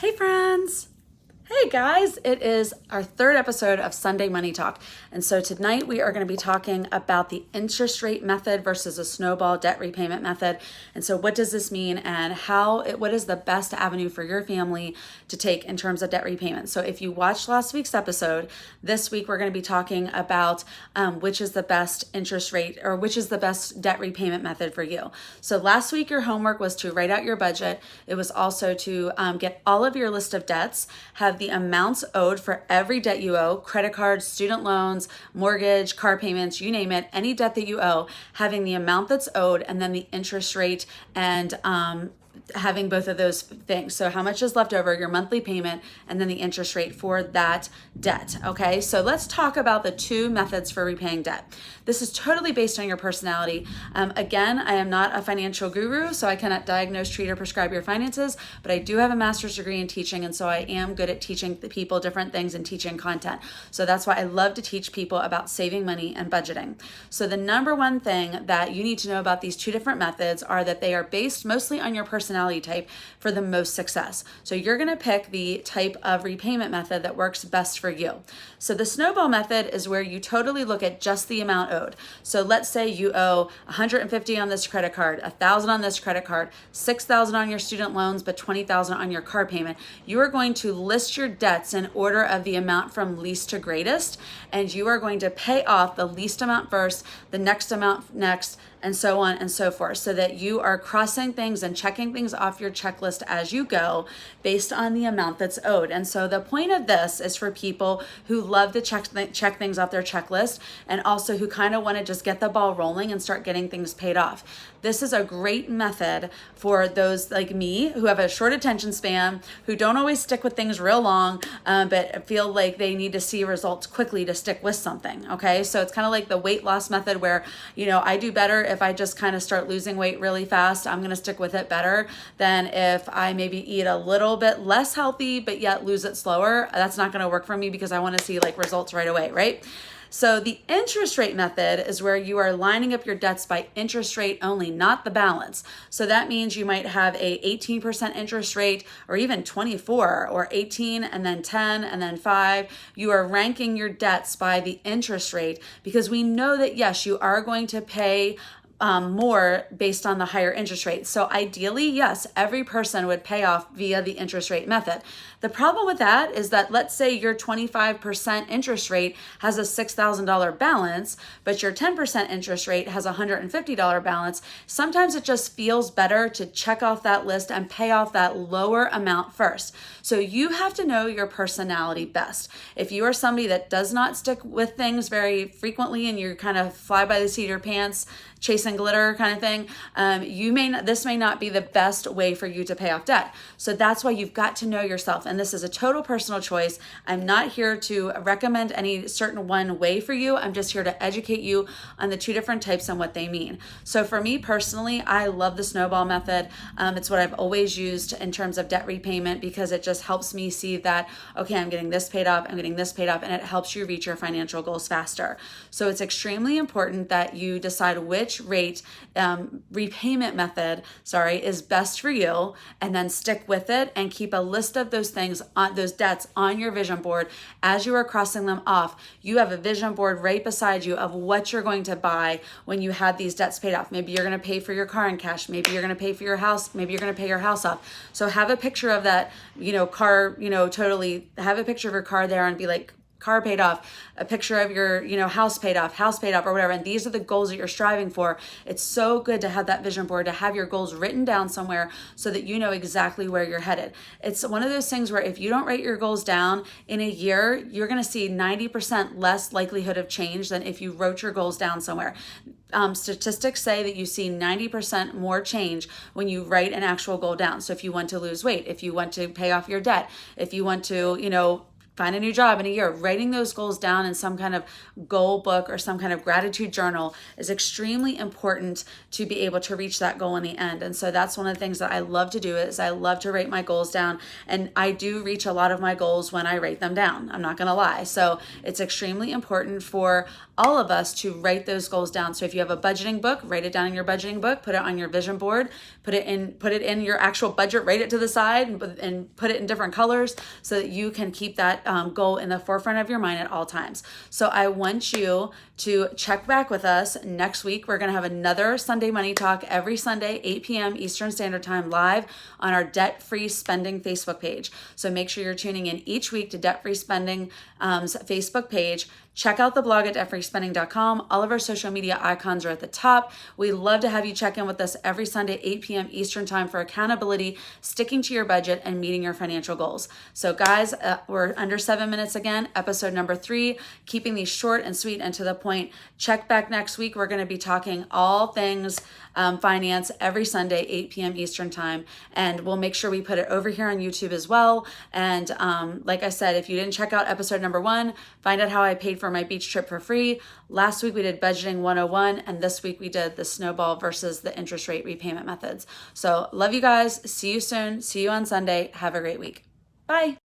Hey friends! Hey guys, it is our third episode of Sunday Money Talk. And so tonight we are going to be talking about the interest rate method versus a snowball debt repayment method. And so what does this mean and what is the best avenue for your family to take in terms of debt repayment? So if you watched last week's episode, this week we're going to be talking about which is the best interest rate or which is the best debt repayment method for you. So last week your homework was to write out your budget. It was also to get all of your list of debts, have the amounts owed for every debt you owe, credit cards, student loans, mortgage, car payments, you name it, any debt that you owe, having the amount that's owed and then the interest rate and having both of those things. So how much is left over, your monthly payment, and then the interest rate for that debt. Okay, so let's talk about the two methods for repaying debt. This is totally based on your personality. Again, I am not a financial guru, so I cannot diagnose, treat, or prescribe your finances, but I do have a master's degree in teaching, and so I am good at teaching the people different things and teaching content. So that's why I love to teach people about saving money and budgeting. So the number one thing that you need to know about these two different methods are that they are based mostly on your personality type for the most success. So you're going to pick the type of repayment method that works best for you. So the snowball method is where you totally look at just the amount owed. So let's say you owe $150 on this credit card, $1,000 on this credit card, $6,000 on your student loans, but $20,000 on your car payment. You are going to list your debts in order of the amount from least to greatest, and you are going to pay off the least amount first, the next amount next, and so on and so forth, so that you are crossing things and checking things off your checklist as you go based on the amount that's owed. And so the point of this is for people who love to check things off their checklist and also who kind of want to just get the ball rolling and start getting things paid off. This is a great method for those like me who have a short attention span, who don't always stick with things real long, but feel like they need to see results quickly to stick with something. Okay, so it's kind of like the weight loss method where, I do better if I just kind of start losing weight really fast. I'm going to stick with it better than if I maybe eat a little bit less healthy, but yet lose it slower. That's not going to work for me because I want to see like results right away, right? So the interest rate method is where you are lining up your debts by interest rate only, not the balance. So that means you might have a 18% interest rate or even 24 or 18 and then 10 and then 5. You are ranking your debts by the interest rate because we know that yes, you are going to pay more based on the higher interest rate. So ideally, yes, every person would pay off via the interest rate method. The problem with that is that let's say your 25% interest rate has a $6,000 balance, but your 10% interest rate has a $150 balance. Sometimes it just feels better to check off that list and pay off that lower amount first. So you have to know your personality best. If you are somebody that does not stick with things very frequently and you're kind of fly by the seat of your pants, chasing glitter kind of thing, this may not be the best way for you to pay off debt. So that's why you've got to know yourself. And this is a total personal choice. I'm not here to recommend any certain one way for you. I'm just here to educate you on the two different types and what they mean. So for me personally, I love the snowball method. It's what I've always used in terms of debt repayment because it just helps me see that, okay, I'm getting this paid off, I'm getting this paid off, and it helps you reach your financial goals faster. So it's extremely important that you decide which rate repayment method, is best for you, and then stick with it and keep a list of those things on those debts on your vision board as you are crossing them off. You have a vision board right beside you of what you're going to buy when you have these debts paid off. Maybe you're going to pay for your car in cash. Maybe you're going to pay for your house. Maybe you're going to pay your house off. So have a picture of that, car, totally have a picture of your car there and be like, car paid off, a picture of your, house paid off, or whatever. And these are the goals that you're striving for. It's so good to have that vision board, to have your goals written down somewhere so that you know exactly where you're headed. It's one of those things where if you don't write your goals down in a year, you're going to see 90% less likelihood of change than if you wrote your goals down somewhere. Statistics say that you see 90% more change when you write an actual goal down. So if you want to lose weight, if you want to pay off your debt, if you want to, find a new job in a year. Writing those goals down in some kind of goal book or some kind of gratitude journal is extremely important to be able to reach that goal in the end. And so that's one of the things that I love to do is I love to write my goals down. And I do reach a lot of my goals when I write them down. I'm not going to lie. So it's extremely important for all of us to write those goals down. So if you have a budgeting book, write it down in your budgeting book, put it on your vision board, put it in your actual budget, write it to the side and put it in different colors so that you can keep that goal in the forefront of your mind at all times. So I want you to check back with us next week. We're going to have another Sunday Money Talk every Sunday, 8 p.m. Eastern Standard Time, live on our Debt Free Spending Facebook page. So make sure you're tuning in each week to Debt Free Spending Facebook page. Check out the blog at debtfreespending.com. All of our social media icons are at the top. We love to have you check in with us every Sunday, 8 p.m. Eastern Time for accountability, sticking to your budget, and meeting your financial goals. So guys, we're under 7 minutes again, episode number 3, keeping these short and sweet and to the point. Check back next week. We're going to be talking all things finance every Sunday, 8 p.m. Eastern Time. And we'll make sure we put it over here on YouTube as well. And like I said, if you didn't check out episode number 1, find out how I paid for my beach trip for free. Last week we did budgeting 101, and this week we did the snowball versus the interest rate repayment methods. So love you guys. See you soon. See you on Sunday. Have a great week. Bye.